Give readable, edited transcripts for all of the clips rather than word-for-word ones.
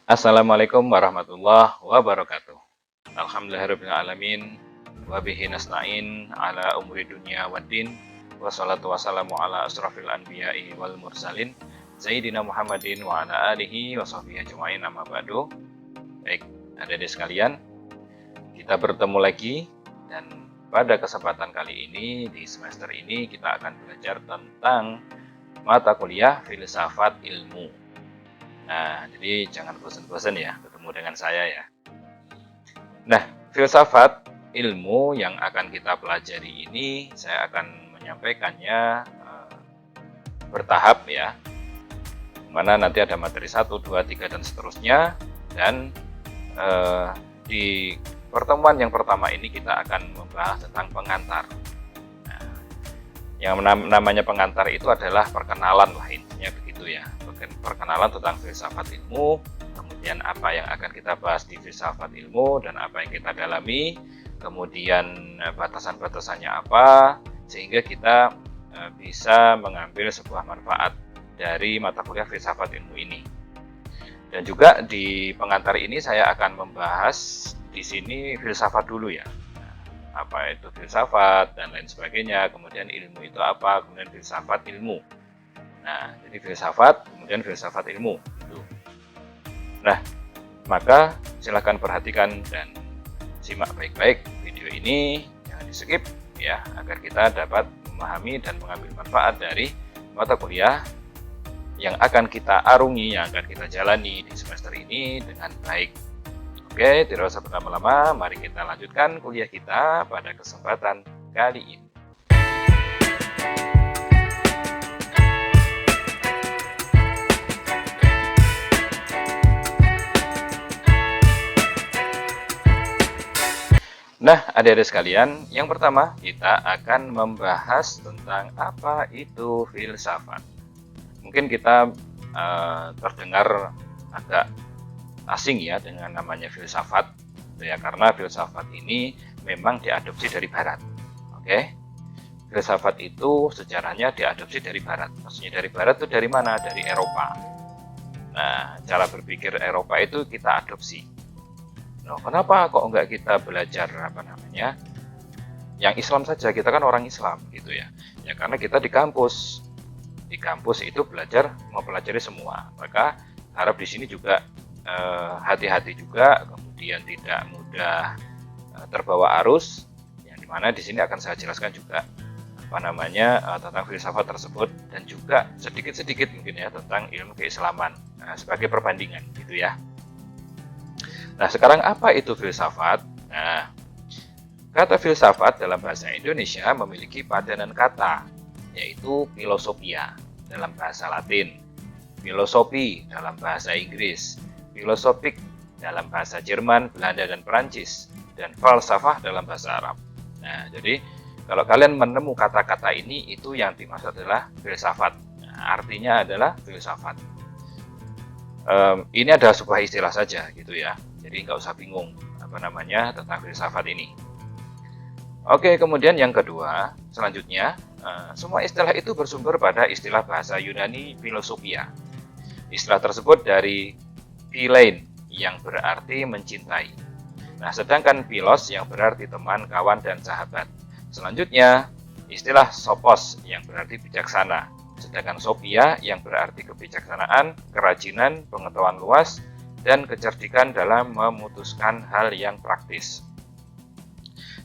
Assalamualaikum warahmatullahi wabarakatuh. Alhamdulillahirrahmanirrahim. Wabihi nasta'in ala umuri dunia waddin. Wassalatu wassalamu ala asrafil anbiya'i wal mursalin Sayyidina Muhammadin wa ala alihi wa sahbihi ajma'in amma ba'du. Baik, adik-adik sekalian, kita bertemu lagi. Dan pada kesempatan kali ini, di semester ini, kita akan belajar tentang mata kuliah filsafat ilmu. Nah, jadi jangan bosan-bosan ya ketemu dengan saya ya. Nah, filsafat ilmu yang akan kita pelajari ini saya akan menyampaikannya bertahap ya. Mana nanti ada materi 1, 2, 3 dan seterusnya. Dan di pertemuan yang pertama ini kita akan membahas tentang pengantar. Nah, yang namanya pengantar itu adalah perkenalan lah, intinya begitu ya. Perkenalan tentang filsafat ilmu, kemudian apa yang akan kita bahas di filsafat ilmu dan apa yang kita dalami, kemudian batasan-batasannya apa, sehingga kita bisa mengambil sebuah manfaat dari mata kuliah filsafat ilmu ini. Dan juga di pengantar ini saya akan membahas di sini filsafat dulu ya. Apa itu filsafat dan lain sebagainya, kemudian ilmu itu apa, kemudian filsafat ilmu. Nah, jadi filsafat, kemudian filsafat ilmu gitu. Nah, maka silakan perhatikan dan simak baik-baik video ini, jangan di skip ya, agar kita dapat memahami dan mengambil manfaat dari mata kuliah yang akan kita arungi, yang akan kita jalani di semester ini dengan baik. Oke, tidak usah berlama-lama, mari kita lanjutkan kuliah kita pada kesempatan kali ini. Nah, adik-adik sekalian, yang pertama kita akan membahas tentang apa itu filsafat. Mungkin kita terdengar agak asing ya dengan namanya filsafat, ya, karena filsafat ini memang diadopsi dari Barat. Oke, filsafat itu sejarahnya diadopsi dari Barat. Maksudnya dari Barat itu dari mana? Dari Eropa. Nah, cara berpikir Eropa itu kita adopsi. Nah, kenapa kok enggak kita belajar yang Islam saja? Kita kan orang Islam gitu ya. Ya karena kita di kampus. Di kampus itu mempelajari semua. Maka harap di sini juga hati-hati juga, kemudian tidak mudah terbawa arus. Yang dimana di sini akan saya jelaskan juga tentang filsafat tersebut dan juga sedikit-sedikit mungkin ya tentang ilmu keislaman sebagai perbandingan gitu ya. Nah, sekarang apa itu filsafat? Nah, kata filsafat dalam bahasa Indonesia memiliki padanan kata, yaitu filosofia dalam bahasa Latin, filosofi dalam bahasa Inggris, filosofik dalam bahasa Jerman, Belanda, dan Perancis, dan falsafah dalam bahasa Arab. Nah, jadi kalau kalian menemu kata-kata ini, itu yang dimaksud adalah filsafat. Nah, artinya adalah filsafat. Ini adalah sebuah istilah saja gitu ya. Jadi nggak usah bingung tentang filsafat ini. Oke, kemudian yang kedua, selanjutnya, semua istilah itu bersumber pada istilah bahasa Yunani filosofia. Istilah tersebut dari philein yang berarti mencintai. Nah, sedangkan philos yang berarti teman, kawan, dan sahabat. Selanjutnya, istilah sophos yang berarti bijaksana. Sedangkan sophia yang berarti kebijaksanaan, kerajinan, pengetahuan luas, dan kecerdikan dalam memutuskan hal yang praktis.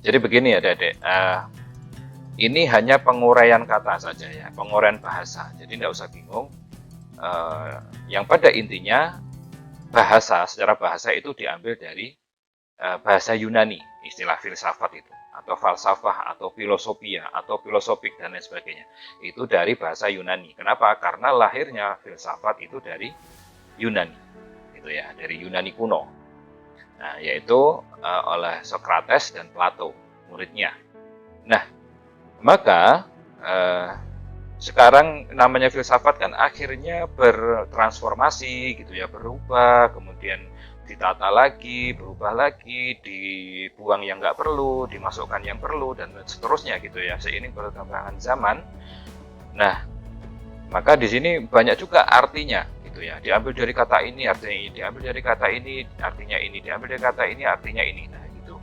Jadi begini ya adik-adik, ini hanya penguraian kata saja ya, penguraian bahasa. Jadi tidak usah bingung. Yang pada intinya secara bahasa itu diambil dari bahasa Yunani, istilah filsafat itu, atau falsafah, atau filosofia, atau filosofik dan lain sebagainya. Itu dari bahasa Yunani. Kenapa? Karena lahirnya filsafat itu dari Yunani, gitu ya, dari Yunani kuno. Nah, yaitu oleh Socrates dan Plato, muridnya. Nah, maka sekarang namanya filsafat kan akhirnya bertransformasi gitu ya, berubah, kemudian ditata lagi, berubah lagi, dibuang yang nggak perlu, dimasukkan yang perlu, dan seterusnya gitu ya, seiring perkembangan zaman. Nah, maka di sini banyak juga artinya gitu ya. Diambil dari kata ini artinya ini, diambil dari kata ini artinya ini, diambil dari kata ini artinya ini. Nah, gitu.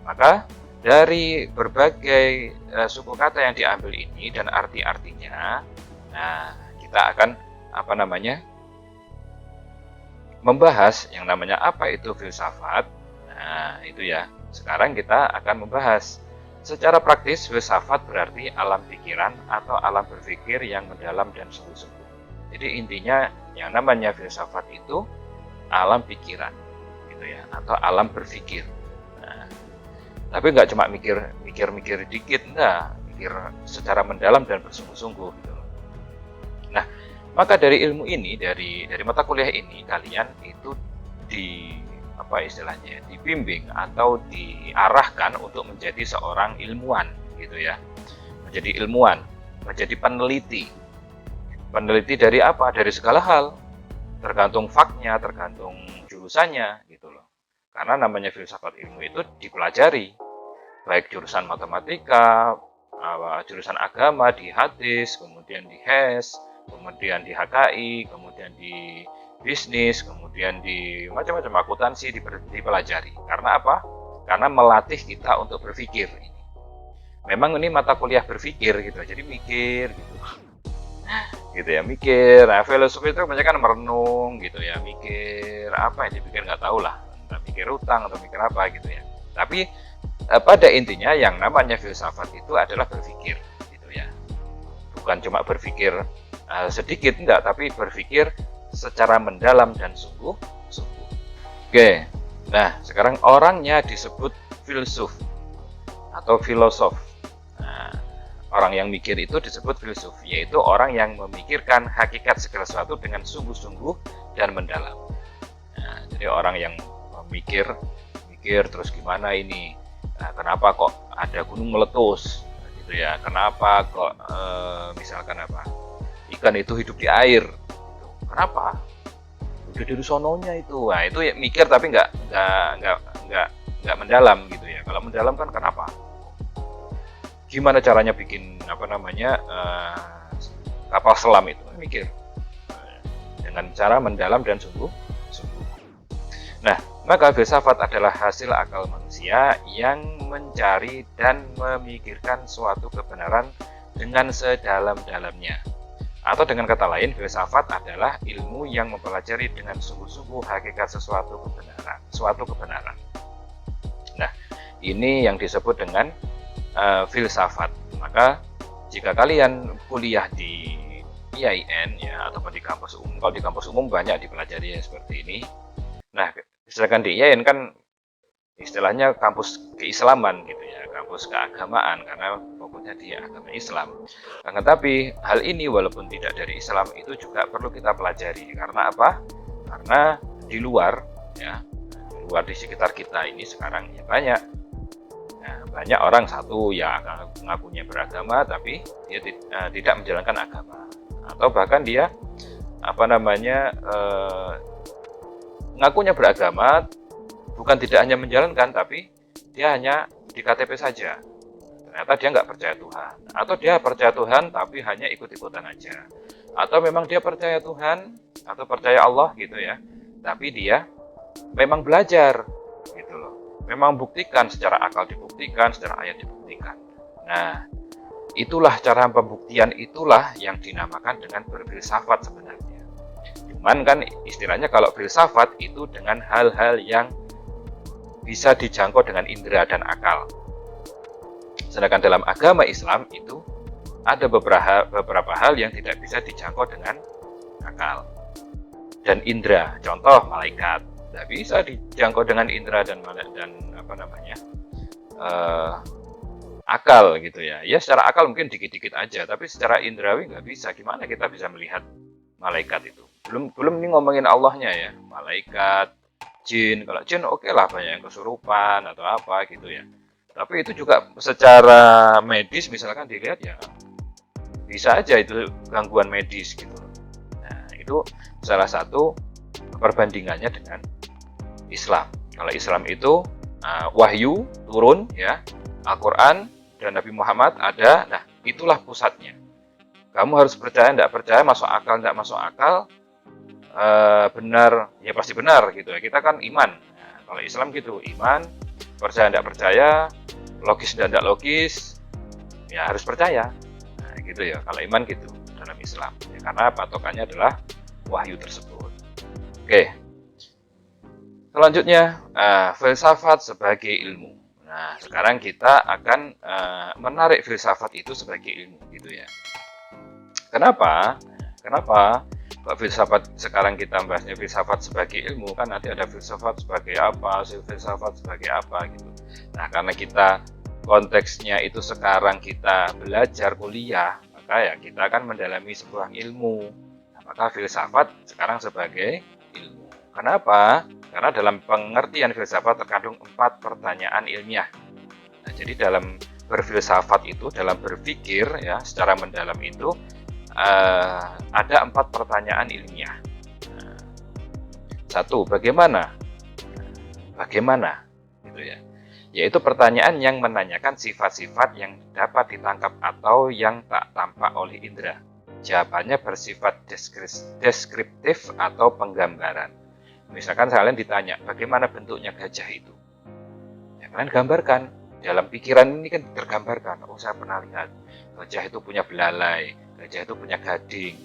Maka dari berbagai suku kata yang diambil ini dan arti-artinya, nah kita akan membahas yang namanya apa itu filsafat. Nah, itu ya. Sekarang kita akan membahas secara praktis. Filsafat berarti alam pikiran atau alam berpikir yang mendalam dan sungguh-sungguh. Jadi intinya yang namanya filsafat itu alam pikiran, gitu ya, atau alam berpikir. Nah, tapi nggak cuma mikir dikit, enggak, mikir secara mendalam dan bersungguh-sungguh. Gitu. Nah, maka dari ilmu ini, dari mata kuliah ini, kalian itu dibimbing atau diarahkan untuk menjadi seorang ilmuwan, gitu ya, menjadi ilmuwan, menjadi peneliti. Peneliti dari apa? Dari segala hal, tergantung faknya, tergantung jurusannya, gitu loh. Karena namanya filsafat ilmu itu dipelajari, baik jurusan matematika, jurusan agama di hadis, kemudian di HES, kemudian di HKI, kemudian di bisnis, kemudian di macam-macam akuntansi dipelajari. Karena apa? Karena melatih kita untuk berpikir. Memang ini mata kuliah berpikir gitu, jadi mikir gitu. Gitu ya, mikir. Nah, filosofi itu kebanyakan merenung gitu ya, mikir apa yang dipikir nggak tahu lah, entah mikir utang atau mikir apa gitu ya. Tapi pada intinya yang namanya filsafat itu adalah berpikir gitu ya. Bukan cuma berpikir sedikit, enggak, tapi berpikir secara mendalam dan sungguh-sungguh. Oke, nah sekarang orangnya disebut filsuf atau filosof. Nah, orang yang mikir itu disebut filsuf, yaitu orang yang memikirkan hakikat segala sesuatu dengan sungguh-sungguh dan mendalam. Nah, jadi orang yang mikir terus gimana ini, nah, kenapa kok ada gunung meletus, gitu ya, kenapa kok misalkan apa, ikan itu hidup di air. Kenapa? Udah dari sononya itu. Nah, itu ya mikir tapi nggak mendalam gitu ya. Kalau mendalam kan kenapa? Gimana caranya bikin kapal selam itu? Mikir. Dengan cara mendalam dan sungguh. Nah, maka filsafat adalah hasil akal manusia yang mencari dan memikirkan suatu kebenaran dengan sedalam-dalamnya. Atau dengan kata lain, filsafat adalah ilmu yang mempelajari dengan sungguh-sungguh hakikat suatu kebenaran. Nah, ini yang disebut dengan filsafat. Maka jika kalian kuliah di IAIN ya, ataupun di kampus umum, kalau di kampus umum banyak dipelajari seperti ini. Nah, sedangkan di IAIN kan istilahnya kampus keislaman gitu ya, kampus keagamaan, karena fokusnya di agama Islam. Nah, tetapi hal ini walaupun tidak dari Islam itu juga perlu kita pelajari. Karena apa? Karena di luar di sekitar kita ini sekarang ya banyak orang satu ya ngakunya beragama tapi dia tidak menjalankan agama, atau bahkan dia ngakunya beragama, bukan tidak hanya menjalankan, tapi dia hanya di KTP saja. Ternyata dia nggak percaya Tuhan. Atau dia percaya Tuhan, tapi hanya ikut-ikutan aja. Atau memang dia percaya Tuhan, atau percaya Allah gitu ya. Tapi dia memang belajar gitu loh. Memang buktikan, secara akal dibuktikan, secara ayat dibuktikan. Nah, itulah cara pembuktian, itulah yang dinamakan dengan berfilsafat sebenarnya. Cuman kan istilahnya kalau filsafat itu dengan hal-hal yang bisa dijangkau dengan indera dan akal. Sedangkan dalam agama Islam itu ada beberapa hal yang tidak bisa dijangkau dengan akal dan indera. Contoh malaikat tidak bisa dijangkau dengan indera dan akal gitu ya. Ya secara akal mungkin dikit-dikit aja, tapi secara indrawi nggak bisa. Gimana kita bisa melihat malaikat itu? Belum ini ngomongin Allahnya ya, malaikat, jin. Kalau jin oke lah, banyak yang kesurupan atau apa gitu ya. Tapi itu juga secara medis misalkan dilihat ya bisa aja itu gangguan medis gitu. Nah, itu salah satu perbandingannya dengan Islam. Kalau Islam itu wahyu turun ya, Al-Quran dan Nabi Muhammad ada. Nah, itulah pusatnya. Kamu harus percaya, tidak percaya, masuk akal, tidak masuk akal, benar, ya pasti benar gitu ya. Kita kan iman. Nah, kalau Islam gitu, iman, percaya tidak percaya, logis dan tidak logis, ya harus percaya. Nah, gitu ya. Kalau iman gitu dalam Islam. Ya, karena patokannya adalah wahyu tersebut. Oke. Selanjutnya, filsafat sebagai ilmu. Nah, sekarang kita akan menarik filsafat itu sebagai ilmu, gitu ya. Kenapa? Kenapa? Kok filsafat sekarang kita bahasnya filsafat sebagai ilmu, kan nanti ada filsafat sebagai apa, filsafat sebagai apa, gitu. Nah, karena kita konteksnya itu sekarang kita belajar kuliah, maka ya kita akan mendalami sebuah ilmu. Nah, maka filsafat sekarang sebagai ilmu. Kenapa? Karena dalam pengertian filsafat terkandung 4 pertanyaan ilmiah. Nah, jadi dalam berfilsafat itu, dalam berpikir ya secara mendalam itu ada 4 pertanyaan ilmiah. Satu, bagaimana? Bagaimana? Gitu ya. Yaitu pertanyaan yang menanyakan sifat-sifat yang dapat ditangkap atau yang tak tampak oleh indera. Jawabannya bersifat deskriptif atau penggambaran. Misalkan kalian ditanya, bagaimana bentuknya gajah itu? Ya, kalian gambarkan. Dalam pikiran ini kan tergambarkan. Oh, saya pernah lihat. Gajah itu punya belalai. Gajah itu punya gading.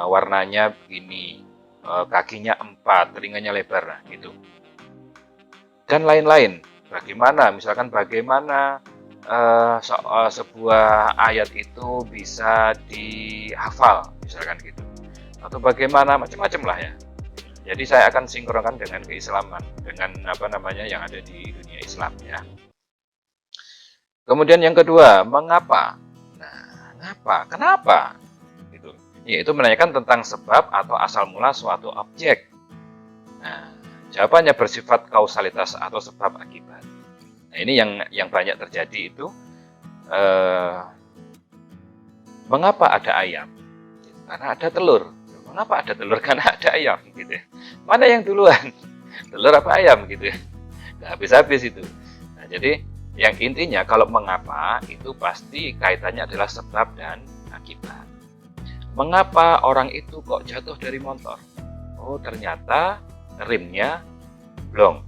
Warnanya begini. Kakinya 4, telinganya lebar. Nah, gitu. Dan lain-lain. Bagaimana? Misalkan bagaimana sebuah ayat itu bisa dihafal. Misalkan gitu. Atau bagaimana, macam-macam lah ya. Jadi saya akan sinkronkan dengan keislaman, dengan apa namanya yang ada di dunia Islam ya. Kemudian yang kedua, mengapa? Nah, mengapa? Kenapa? Gitu. Yaitu menanyakan tentang sebab atau asal mula suatu objek. Nah, jawabannya bersifat kausalitas atau sebab akibat. Nah, ini yang banyak terjadi itu. Mengapa ada ayam? Karena ada telur. Mengapa ada telur? Karena ada ayam gitu ya. Mana yang duluan? Telur apa ayam gitu ya. Nggak habis-habis itu. Nah, jadi yang intinya kalau mengapa itu pasti kaitannya adalah sebab dan akibat. Mengapa orang itu kok jatuh dari motor? Oh, ternyata rimnya blong.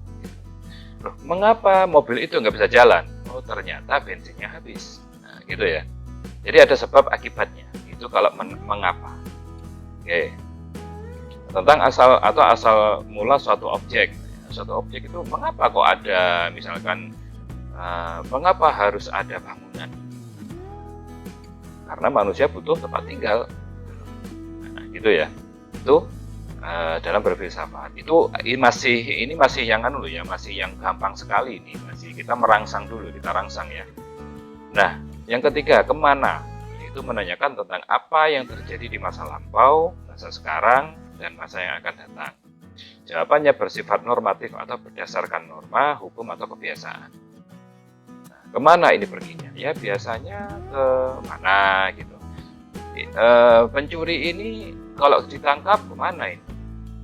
Loh, mengapa mobil itu nggak bisa jalan? Oh, ternyata bensinnya habis. Nah, gitu ya. Jadi ada sebab akibatnya. Itu kalau mengapa. Oke. Tentang asal mula suatu objek. Suatu objek itu mengapa kok ada, misalkan mengapa harus ada bangunan? Karena manusia butuh tempat tinggal. Nah, gitu ya. Itu dalam berfilsafat. Itu ini masih yang anu ya, masih yang gampang sekali ini. Masih kita merangsang dulu, kita rangsang ya. Nah, yang ketiga, kemana? Itu menanyakan tentang apa yang terjadi di masa lampau, masa sekarang, dan masa yang akan datang. Jawabannya bersifat normatif atau berdasarkan norma, hukum, atau kebiasaan. Nah, kemana ini perginya? Ya biasanya ke mana gitu. Pencuri ini kalau ditangkap kemana ini?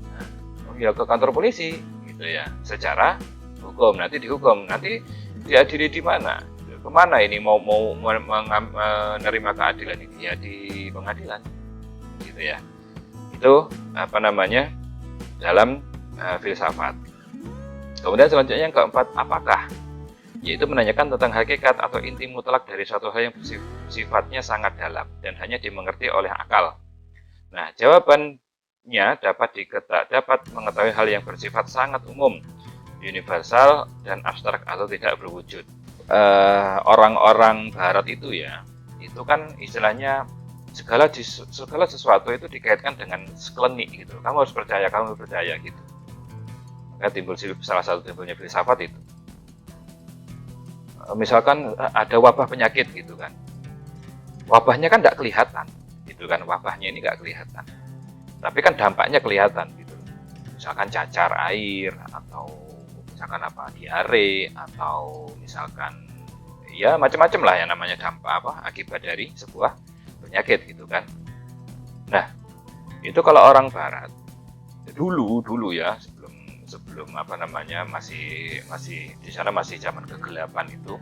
Nah, ya ke kantor polisi gitu ya. Secara hukum nanti dihukum, nanti diadili di mana? Kemana ini mau menerima keadilan ini ya di pengadilan gitu ya. Itu apa namanya dalam filsafat. Kemudian selanjutnya yang keempat, apakah? Yaitu menanyakan tentang hakikat atau inti mutlak dari suatu hal yang sifatnya sangat dalam dan hanya dimengerti oleh akal. Nah, jawabannya dapat mengetahui hal yang bersifat sangat umum, universal dan abstrak atau tidak berwujud. Orang-orang barat itu ya, itu kan istilahnya segala sesuatu itu dikaitkan dengan sklenik gitu. Kamu harus percaya gitu. Maka timbul salah satu timbulnya filsafat itu. Misalkan ada wabah penyakit gitu kan. Wabahnya kan tidak kelihatan, gitu kan. Wabahnya ini nggak kelihatan. Tapi kan dampaknya kelihatan gitu. Misalkan cacar air atau misalkan apa diare atau misalkan ya macam-macam lah yang namanya dampak akibat dari sebuah penyakit gitu kan. Nah, itu kalau orang barat dulu ya sebelum apa namanya masih di sana masih zaman kegelapan itu.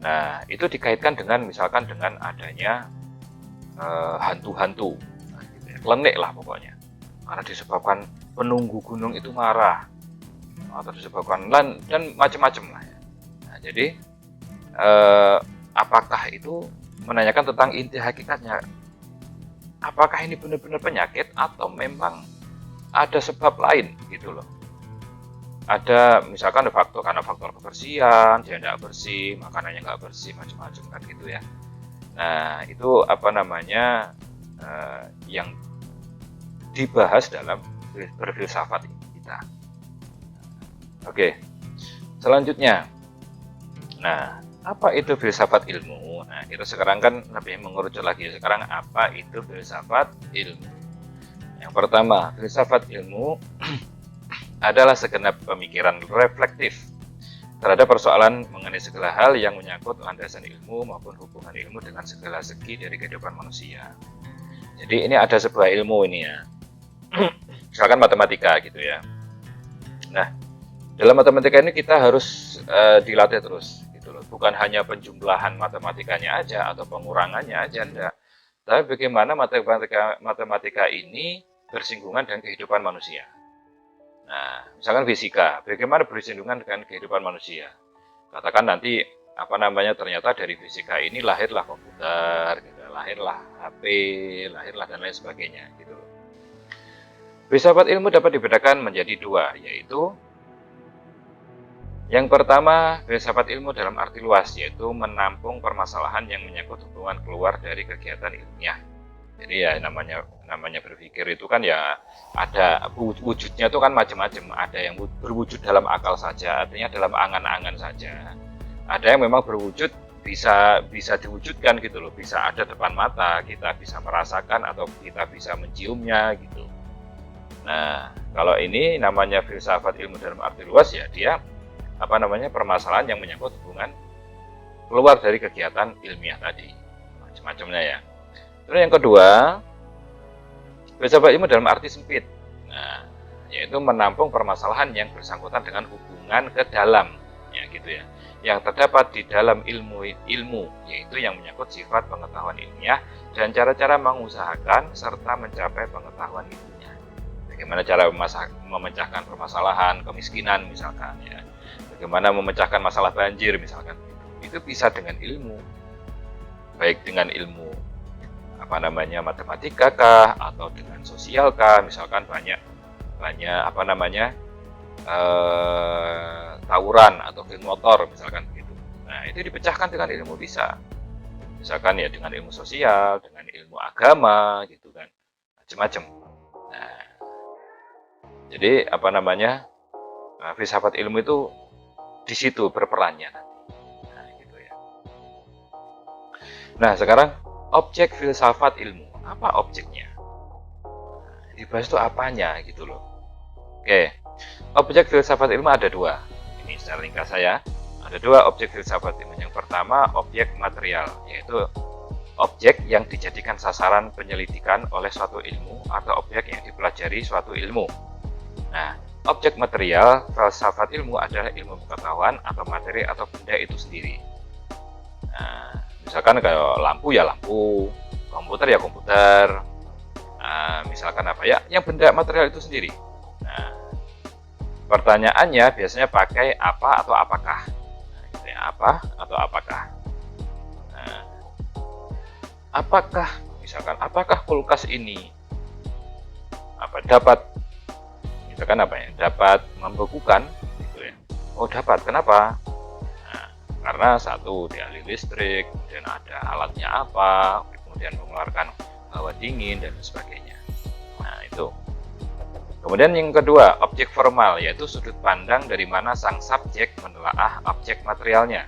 Nah, itu dikaitkan dengan misalkan dengan adanya hantu-hantu. Nah, gitu ya. Klenik lah pokoknya. karena disebabkan penunggu gunung itu marah, atau disebabkan dan macam-macam lah ya. Nah, jadi apakah itu menanyakan tentang inti hakikatnya, apakah ini benar-benar penyakit atau memang ada sebab lain gitu loh. Ada misalkan ada faktor, karena faktor kebersihan, dia tidak bersih, makanannya nggak bersih, macam-macam kan gitu ya. Nah itu apa namanya yang dibahas dalam berfilsafat kita. Oke, selanjutnya, nah apa itu filsafat ilmu? Nah kita sekarang kan lebih mengerucut lagi, sekarang apa itu filsafat ilmu? Yang pertama, filsafat ilmu adalah segenap pemikiran reflektif terhadap persoalan mengenai segala hal yang menyangkut landasan ilmu maupun hubungan ilmu dengan segala segi dari kehidupan manusia. Jadi ini ada sebuah ilmu ini ya, misalkan matematika gitu ya. Nah, dalam matematika ini kita harus dilatih terus gitu loh. Bukan hanya penjumlahan matematikanya aja atau pengurangannya aja, enggak. Tapi bagaimana matematika ini bersinggungan dengan kehidupan manusia. Nah, misalkan fisika, bagaimana bersinggungan dengan kehidupan manusia? Katakan nanti apa namanya, ternyata dari fisika ini lahirlah komputer, gitu, lahirlah HP, lahirlah dan lain sebagainya, gitu. Filsafat ilmu dapat dibedakan menjadi dua, yaitu yang pertama, filsafat ilmu dalam arti luas, yaitu menampung permasalahan yang menyangkut hubungan keluar dari kegiatan ilmiah. Jadi ya namanya berpikir itu kan ya ada wujudnya itu kan macam-macam. Ada yang berwujud dalam akal saja, artinya dalam angan-angan saja. Ada yang memang berwujud bisa diwujudkan gitu loh, bisa ada depan mata, kita bisa merasakan atau kita bisa menciumnya gitu. Nah, kalau ini namanya filsafat ilmu dalam arti luas ya dia apa namanya permasalahan yang menyangkut hubungan keluar dari kegiatan ilmiah tadi, macam-macamnya ya. Terus yang kedua, filsafat ilmu dalam arti sempit. Nah, yaitu menampung permasalahan yang bersangkutan dengan hubungan ke dalam, ya gitu ya. Yang terdapat di dalam ilmu, yaitu yang menyangkut sifat pengetahuan ilmiah dan cara-cara mengusahakan serta mencapai pengetahuan ilmiah. Bagaimana cara memecahkan permasalahan kemiskinan misalkan ya. Bagaimana memecahkan masalah banjir misalkan. Itu bisa dengan ilmu. Baik dengan ilmu apa namanya matematika kah atau dengan sosial kah, misalkan banyak apa namanya tawuran atau geng motor misalkan begitu. Nah itu dipecahkan dengan ilmu bisa, misalkan ya dengan ilmu sosial, dengan ilmu agama gitu kan, macam-macam. Nah jadi apa namanya filsafat ilmu itu di situ berperannya. Nah gitu ya. Nah sekarang objek filsafat ilmu, apa objeknya? Dibahas itu apanya gitu loh. Oke, objek filsafat ilmu ada dua. Ini secara ringkas saya, ada dua objek filsafat ilmu. Yang pertama objek material, yaitu objek yang dijadikan sasaran penyelidikan oleh suatu ilmu atau objek yang dipelajari suatu ilmu. Nah, objek material filsafat ilmu adalah ilmu pengetahuan atau materi atau benda itu sendiri. Nah, misalkan kayak lampu ya lampu, komputer ya komputer, misalkan apa ya, yang benda material itu sendiri. Nah, pertanyaannya biasanya pakai apa atau apakah. Nah, gitu ya, apa atau apakah. Nah, apakah, misalkan apakah kulkas ini dapat, misalkan apa ya, dapat membekukan, gitu ya. Oh dapat, kenapa? Karena satu dialiri listrik, kemudian ada alatnya apa, kemudian mengeluarkan hawa dingin dan sebagainya. Nah itu. Kemudian yang kedua, objek formal, yaitu sudut pandang dari mana sang subjek menelaah objek materialnya.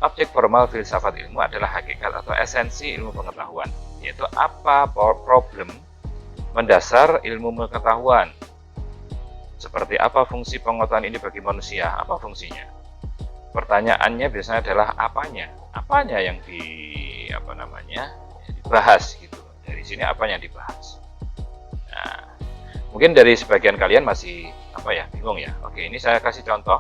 Objek formal filsafat ilmu adalah hakikat atau esensi ilmu pengetahuan, yaitu apa problem mendasar ilmu pengetahuan. Seperti apa fungsi pengetahuan ini bagi manusia, apa fungsinya? Pertanyaannya biasanya adalah apanya yang dibahas gitu. Dari sini apa yang dibahas. Nah, mungkin dari sebagian kalian masih bingung ya. Oke, ini saya kasih contoh.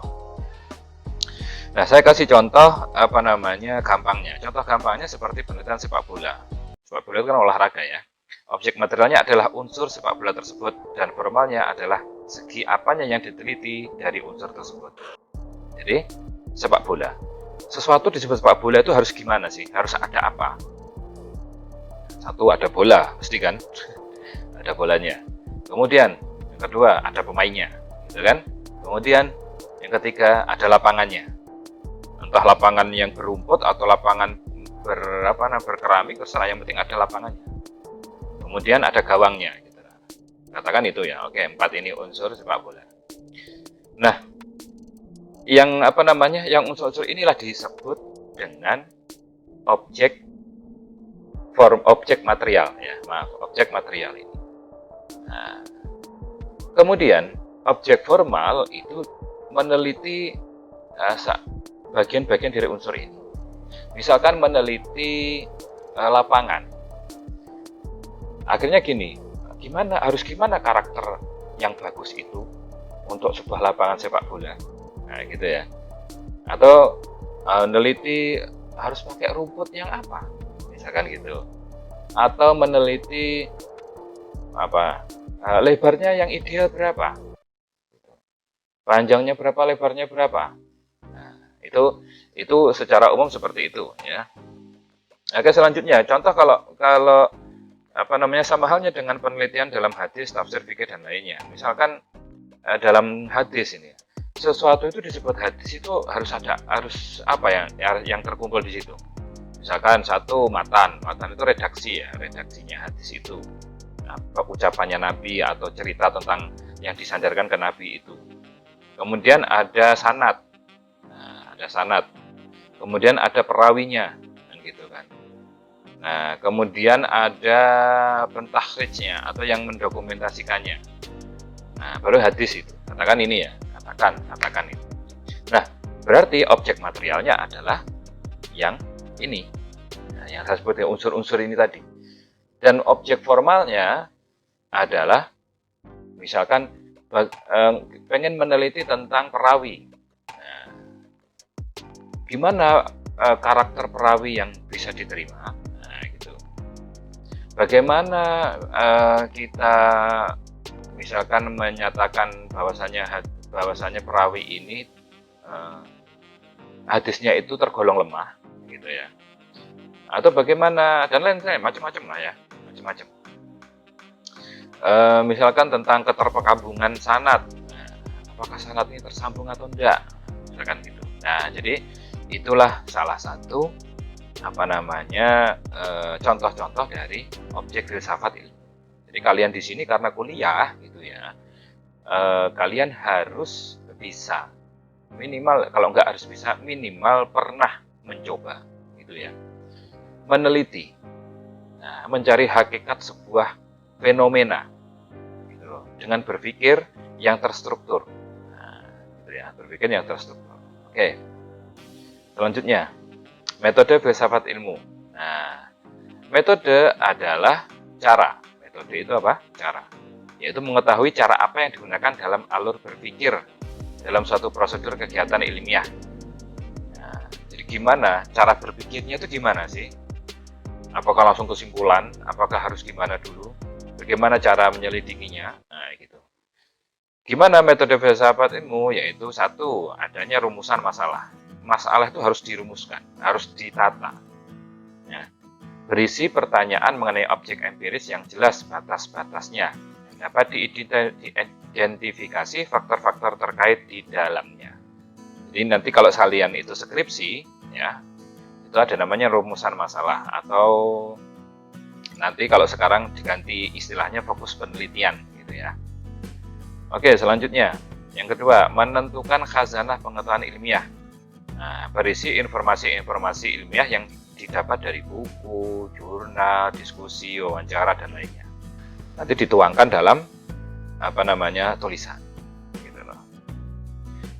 Nah, saya kasih contoh gampangnya. Contoh gampangnya seperti penelitian sepak bola. Sepak bola itu kan olahraga ya. Objek materialnya adalah unsur sepak bola tersebut dan formalnya adalah segi apanya yang diteliti dari unsur tersebut. Jadi, sepak bola. Sesuatu disebut sepak bola itu harus gimana sih? Harus ada apa? Satu, ada bola, pasti kan? Ada bolanya. Kemudian, yang kedua, ada pemainnya, gitu kan? Kemudian, yang ketiga, ada lapangannya. Entah lapangan yang berumput atau lapangan berkeramik, terserah, yang penting ada lapangannya. Kemudian ada gawangnya, gitu. Katakan itu ya. Oke, 4 ini unsur sepak bola. Nah, yang unsur-unsur inilah disebut dengan objek material ya. Objek material ini. Nah, kemudian objek formal itu meneliti bagian-bagian dari unsur ini. Misalkan meneliti lapangan. Akhirnya gini, harus gimana karakter yang bagus itu untuk sebuah lapangan sepak bola? Nah, gitu ya. Atau meneliti harus pakai rumput yang apa? Misalkan gitu. Atau meneliti lebarnya yang ideal berapa? Panjangnya berapa, lebarnya berapa? Nah, itu secara umum seperti itu ya. Oke, selanjutnya contoh kalau sama halnya dengan penelitian dalam hadis, tafsir, fikih dan lainnya. Misalkan dalam hadis ini, sesuatu itu disebut hadis itu harus apa yang terkumpul di situ. Misalkan satu matan itu redaksinya hadis itu. Ucapannya Nabi atau cerita tentang yang disandarkan ke Nabi itu. Kemudian ada sanad. Nah, ada sanad. Kemudian ada perawinya, gitu kan. Nah, kemudian ada pentakhrijnya atau yang mendokumentasikannya. Nah, baru hadis itu. Katakan ini ya, katakan itu. Nah, berarti objek materialnya adalah yang ini. Nah, yang saya sebut unsur-unsur ini tadi. Dan objek formalnya adalah misalkan pengen meneliti tentang perawi. Nah, gimana karakter perawi yang bisa diterima? Bagaimana kita misalkan menyatakan bahwasanya perawi ini hadisnya itu tergolong lemah, gitu ya? Atau bagaimana dan lain-lain macam-macam lah ya, macam-macam. Misalkan tentang keterpekabungan sanad, apakah sanad ini tersambung atau enggak, misalkan gitu. Nah, jadi itulah salah satu contoh-contoh dari objek filsafat ilmu. Jadi kalian di sini karena kuliah gitu ya, kalian harus bisa minimal, kalau nggak harus bisa, minimal pernah mencoba gitu ya, meneliti, mencari hakikat sebuah fenomena gitu loh, dengan berpikir yang terstruktur. Nah, gitu ya, berpikir yang terstruktur. Oke, selanjutnya metode filsafat ilmu. Nah, metode adalah cara. Metode itu apa? Cara. Yaitu mengetahui cara apa yang digunakan dalam alur berpikir dalam suatu prosedur kegiatan ilmiah. Nah, jadi gimana cara berpikirnya itu gimana sih? Apakah langsung kesimpulan? Apakah harus gimana dulu? Bagaimana cara menyelidikinya? Nah, gitu. Gimana metode filsafat ilmu? Yaitu satu, adanya rumusan masalah. Masalah itu harus dirumuskan, harus ditata. Ya. Berisi pertanyaan mengenai objek empiris yang jelas batas-batasnya, yang dapat diidentifikasi faktor-faktor terkait di dalamnya. Jadi nanti kalau kalian itu skripsi, ya, itu ada namanya rumusan masalah, atau nanti kalau sekarang diganti istilahnya fokus penelitian, gitu ya. Oke, selanjutnya, yang kedua, menentukan khazanah pengetahuan ilmiah. Nah, berisi informasi-informasi ilmiah yang didapat dari buku, jurnal, diskusi, wawancara, dan lainnya. Nanti dituangkan dalam tulisan. Gitu loh.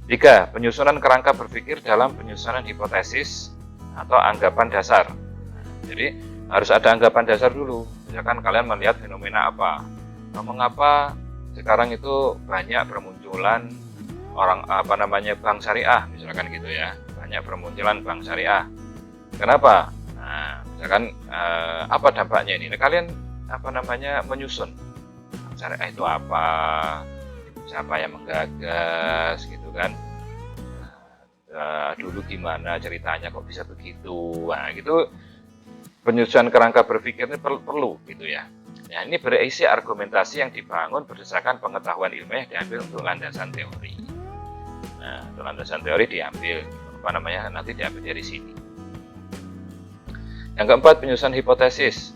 3. Penyusunan kerangka berpikir dalam penyusunan hipotesis atau anggapan dasar. Nah, jadi harus ada anggapan dasar dulu. Misalkan kalian melihat fenomena apa, mengapa sekarang itu banyak bermunculan bank syariah, misalkan gitu ya. Banyak bermunculan bank syariah. Kenapa? Nah, misalkan apa dampaknya ini? Nah, kalian menyusun syariah itu apa, siapa yang menggagas gitu kan. Dulu gimana ceritanya kok bisa begitu. Nah, gitu penyusunan kerangka berpikir ini perlu gitu ya. Nah, ini berisi argumentasi yang dibangun berdasarkan pengetahuan ilmiah diambil untuk landasan teori. Nah, untuk landasan teori diambil nanti diambil dari sini. Yang keempat, penyusunan hipotesis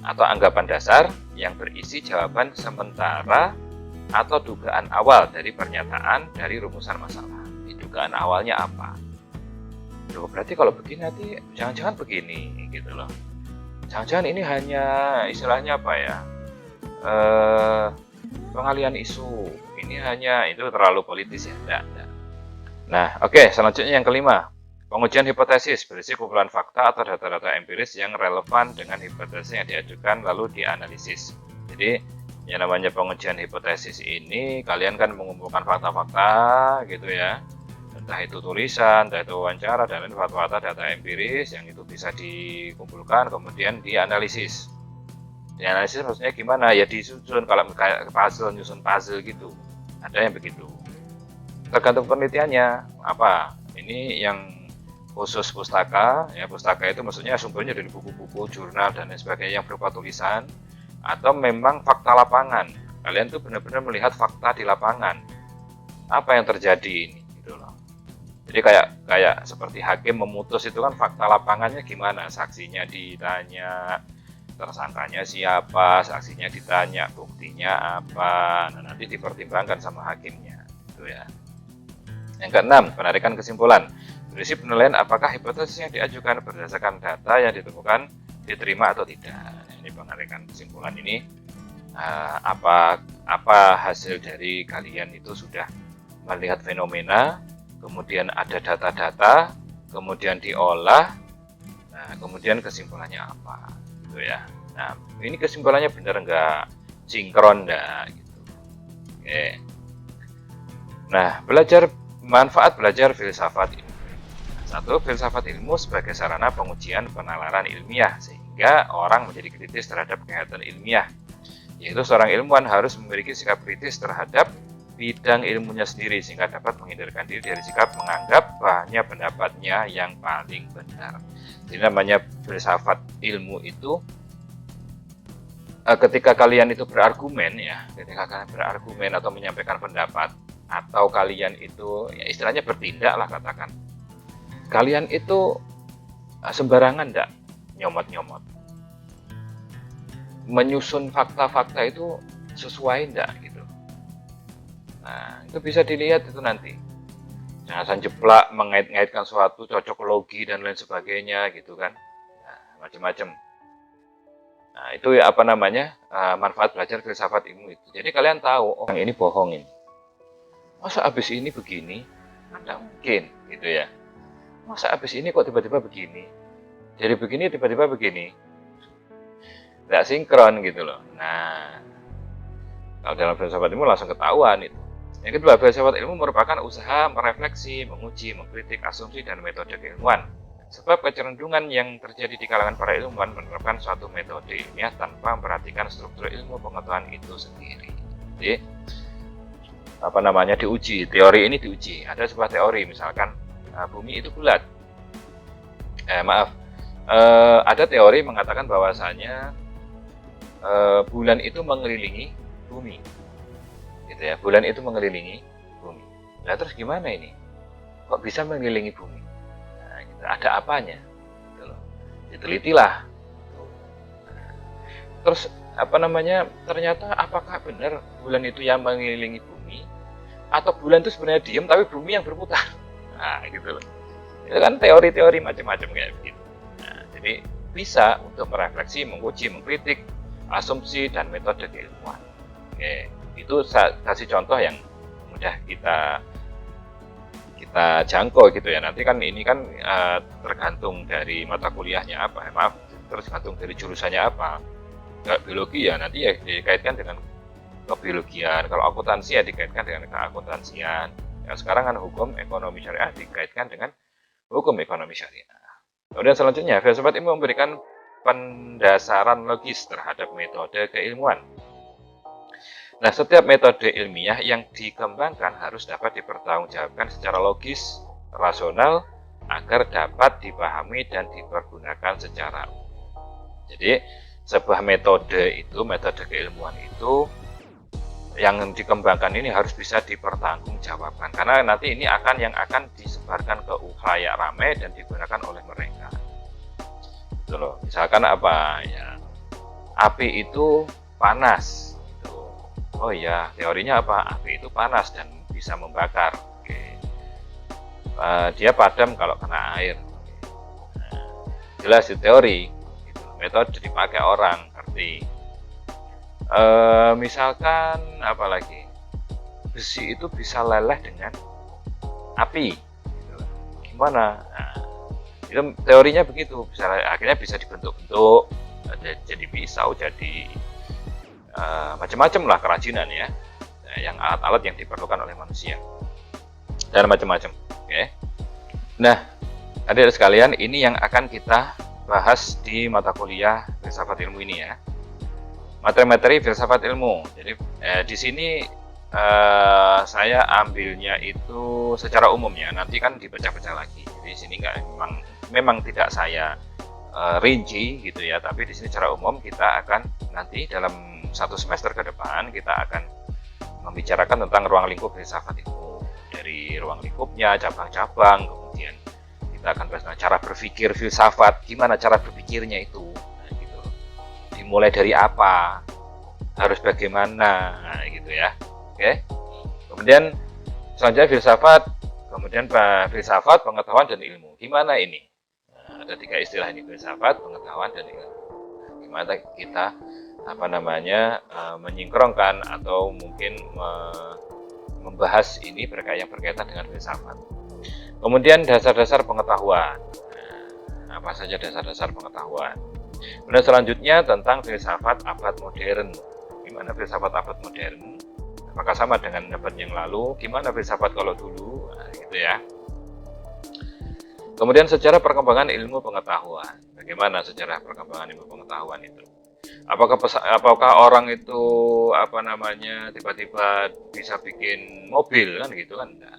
atau anggapan dasar yang berisi jawaban sementara atau dugaan awal dari pernyataan dari rumusan masalah. Dugaan awalnya apa? Loh, berarti kalau begini nanti jangan-jangan begini gitu loh. Jangan-jangan ini hanya istilahnya apa ya? Pengalian isu. Ini hanya itu terlalu politis ya. Enggak. Nah, oke, selanjutnya yang kelima. Pengujian hipotesis berisi kumpulan fakta atau data-data empiris yang relevan dengan hipotesis yang diajukan lalu dianalisis. Jadi, yang namanya pengujian hipotesis ini kalian kan mengumpulkan fakta-fakta gitu ya. Entah itu tulisan, entah itu wawancara, dan lain fakta-fakta data empiris yang itu bisa dikumpulkan kemudian dianalisis. Dianalisis maksudnya gimana? Ya disusun kalau kayak puzzle, nyusun puzzle gitu. Ada yang begitu. Tergantung penelitiannya apa. Ini yang khusus pustaka, ya pustaka itu maksudnya sumbernya dari buku-buku, jurnal dan lain sebagainya yang berupa tulisan, atau memang fakta lapangan. Kalian tuh benar-benar melihat fakta di lapangan. Apa yang terjadi ini? Jadi kayak seperti hakim memutus itu kan fakta lapangannya gimana, saksinya ditanya, tersangkanya siapa, saksinya ditanya, buktinya apa, nah nanti dipertimbangkan sama hakimnya, gitu ya. Yang keenam, penarikan kesimpulan. Berisi penilaian apakah hipotesis yang diajukan berdasarkan data yang ditemukan diterima atau tidak. Nah, ini penarikan kesimpulan ini apa hasil dari kalian itu sudah melihat fenomena, kemudian ada data-data, kemudian diolah, nah kemudian kesimpulannya apa, gitu ya. Nah ini kesimpulannya benar nggak, sinkron nggak, gitu. Oke. Nah manfaat belajar filsafat ilmu. Satu, filsafat ilmu sebagai sarana pengujian penalaran ilmiah sehingga orang menjadi kritis terhadap kegiatan ilmiah. Yaitu seorang ilmuwan harus memiliki sikap kritis terhadap bidang ilmunya sendiri sehingga dapat menghindarkan diri dari sikap menganggap hanya pendapatnya yang paling benar. Jadi namanya filsafat ilmu itu ketika kalian itu berargumen ya, ketika kalian berargumen atau menyampaikan pendapat atau kalian itu ya istilahnya bertindak lah katakan. Kalian itu sembarangan enggak nyomot-nyomot. Menyusun fakta-fakta itu sesuai enggak gitu. Nah, itu bisa dilihat itu nanti. Jangan jeplak mengait-ngaitkan suatu cocokologi dan lain sebagainya gitu kan. Nah, macam-macam. Nah, itu ya manfaat belajar filsafat ilmu itu. Jadi kalian tahu, oh yang ini bohong ini. Masa abis ini begini? Tidak mungkin gitu ya. Masa abis ini kok tiba-tiba begini? Jadi begini tiba-tiba begini. Tidak sinkron gitu loh. Nah, kalau dalam filsafat ilmu langsung ketahuan itu. Yang kedua, filsafat ilmu merupakan usaha merefleksi, menguji, mengkritik asumsi dan metode keilmuan. Sebab kecenderungan yang terjadi di kalangan para ilmuwan menerapkan suatu metode ilmiah tanpa memperhatikan struktur ilmu pengetahuan itu sendiri. Jadi, diuji, teori ini diuji. Ada sebuah teori, misalkan bumi itu bulat. Ada teori mengatakan bahwasanya bulan itu mengelilingi bumi. Gitu ya, bulan itu mengelilingi bumi. Nah terus gimana ini? Kok bisa mengelilingi bumi? Nah, gitu. Ada apanya? Gitu loh. Ditelitilah. Nah, terus ternyata apakah benar bulan itu yang mengelilingi bumi? Atau bulan itu sebenarnya diam tapi bumi yang berputar? Nah gitu loh. Itu kan teori-teori macam-macam kayak begitu. Nah, jadi bisa untuk merefleksi, menguji, mengkritik asumsi dan metode keilmuan. Oke. Itu kasih contoh yang mudah kita jangkau gitu ya. Nanti kan ini kan tergantung dari mata kuliahnya apa, tergantung dari jurusannya apa. Kalau biologi ya nanti ya dikaitkan dengan kebiologian. Kalau akuntansi ya dikaitkan dengan keakuntansian. Ya, sekarang kan hukum ekonomi syariah dikaitkan dengan hukum ekonomi syariah. Kemudian selanjutnya filsafat ini memberikan pendasaran logis terhadap metode keilmuan. Nah, setiap metode ilmiah yang dikembangkan harus dapat dipertanggungjawabkan secara logis, rasional, agar dapat dipahami dan dipergunakan secara umum. Jadi, sebuah metode keilmuan itu yang dikembangkan ini harus bisa dipertanggungjawabkan, karena nanti ini yang akan disebarkan ke khalayak ramai dan digunakan oleh mereka. Gitu loh. Misalkan apa ya? Api itu panas. Gitu. Oh iya, teorinya apa? Api itu panas dan bisa membakar. Oke. Dia padam kalau kena air. Nah, jelas di teori. Gitu. Metode dipakai orang, ngerti. Misalkan apalagi besi itu bisa leleh dengan api, gitu. Gimana? Nah, itu teorinya begitu, akhirnya bisa dibentuk-bentuk, jadi pisau, jadi macam-macam lah kerajinan ya, yang alat-alat yang diperlukan oleh manusia dan macam-macam. Oke. Nah, adik-adik sekalian, ini yang akan kita bahas di mata kuliah filsafat ilmu ini ya. Materi-materi filsafat ilmu. Jadi di sini saya ambilnya itu secara umum ya. Nanti kan dipecah-pecah lagi. Jadi di sini memang tidak saya rinci gitu ya. Tapi di sini secara umum kita akan nanti dalam satu semester ke depan kita akan membicarakan tentang ruang lingkup filsafat ilmu. Dari ruang lingkupnya, cabang-cabang, kemudian kita akan bahas cara berpikir filsafat. Gimana cara berpikirnya itu? Mulai dari apa, harus bagaimana, nah, gitu ya. Oke. Kemudian selanjutnya filsafat, kemudian filsafat, pengetahuan dan ilmu. Gimana ini? Nah, ada 3 istilah ini: filsafat, pengetahuan dan ilmu. Gimana kita menyingkrongkan atau mungkin membahas ini yang berkaitan dengan filsafat. Kemudian dasar-dasar pengetahuan. Nah, apa saja dasar-dasar pengetahuan? Kemudian selanjutnya tentang filsafat abad modern. Gimana filsafat abad modern? Apakah sama dengan abad yang lalu? Gimana filsafat kalau dulu? Nah, gitu ya. Kemudian sejarah perkembangan ilmu pengetahuan. Bagaimana sejarah perkembangan ilmu pengetahuan itu? Apakah orang itu tiba-tiba bisa bikin mobil kan gitu kan? Nah,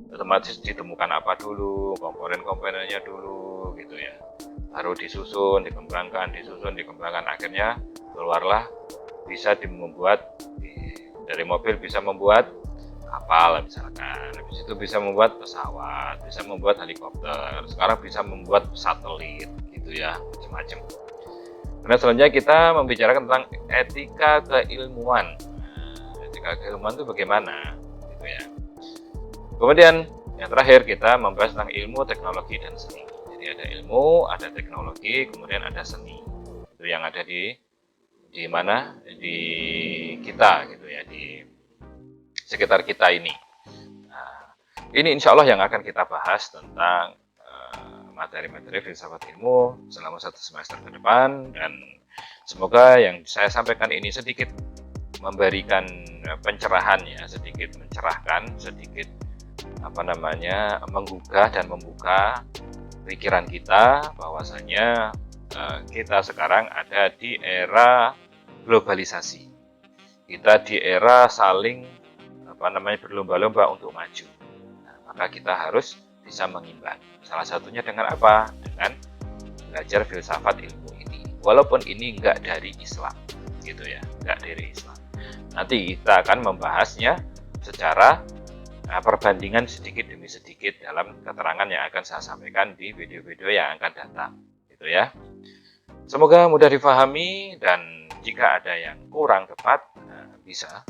otomatis ditemukan apa dulu, komponen-komponennya dulu gitu ya. Baru disusun, dikembangkan, akhirnya keluarlah bisa dari mobil bisa membuat kapal misalkan, habis itu bisa membuat pesawat, bisa membuat helikopter, sekarang bisa membuat satelit gitu ya, macam-macam. Nah, selanjutnya kita membicarakan tentang etika keilmuan. Etika keilmuan itu bagaimana gitu ya. Kemudian yang terakhir kita membahas tentang ilmu, teknologi dan seni. Jadi ada ilmu, ada teknologi, kemudian ada seni. Itu yang ada di mana? Di kita gitu ya, di sekitar kita ini. Nah, ini insya Allah yang akan kita bahas tentang materi-materi filsafat ilmu selama 1 semester ke depan, dan semoga yang saya sampaikan ini sedikit memberikan pencerahan ya, sedikit mencerahkan, sedikit menggugah dan membuka pikiran kita bahwasanya kita sekarang ada di era globalisasi. Kita di era saling berlomba-lomba untuk maju. Nah, maka kita harus bisa mengimbangi. Salah satunya dengan apa? Dengan belajar filsafat ilmu ini. Walaupun ini enggak dari Islam, gitu ya, enggak dari Islam. Nanti kita akan membahasnya secara perbandingan sedikit demi sedikit dalam keterangan yang akan saya sampaikan di video-video yang akan datang, gitu ya. Semoga mudah difahami, dan jika ada yang kurang tepat bisa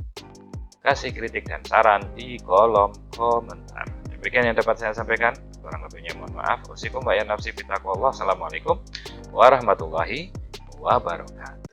kasih kritik dan saran di kolom komentar. Demikian yang dapat saya sampaikan, kurang lebihnya mohon maaf. Wassalamualaikum warahmatullahi wabarakatuh.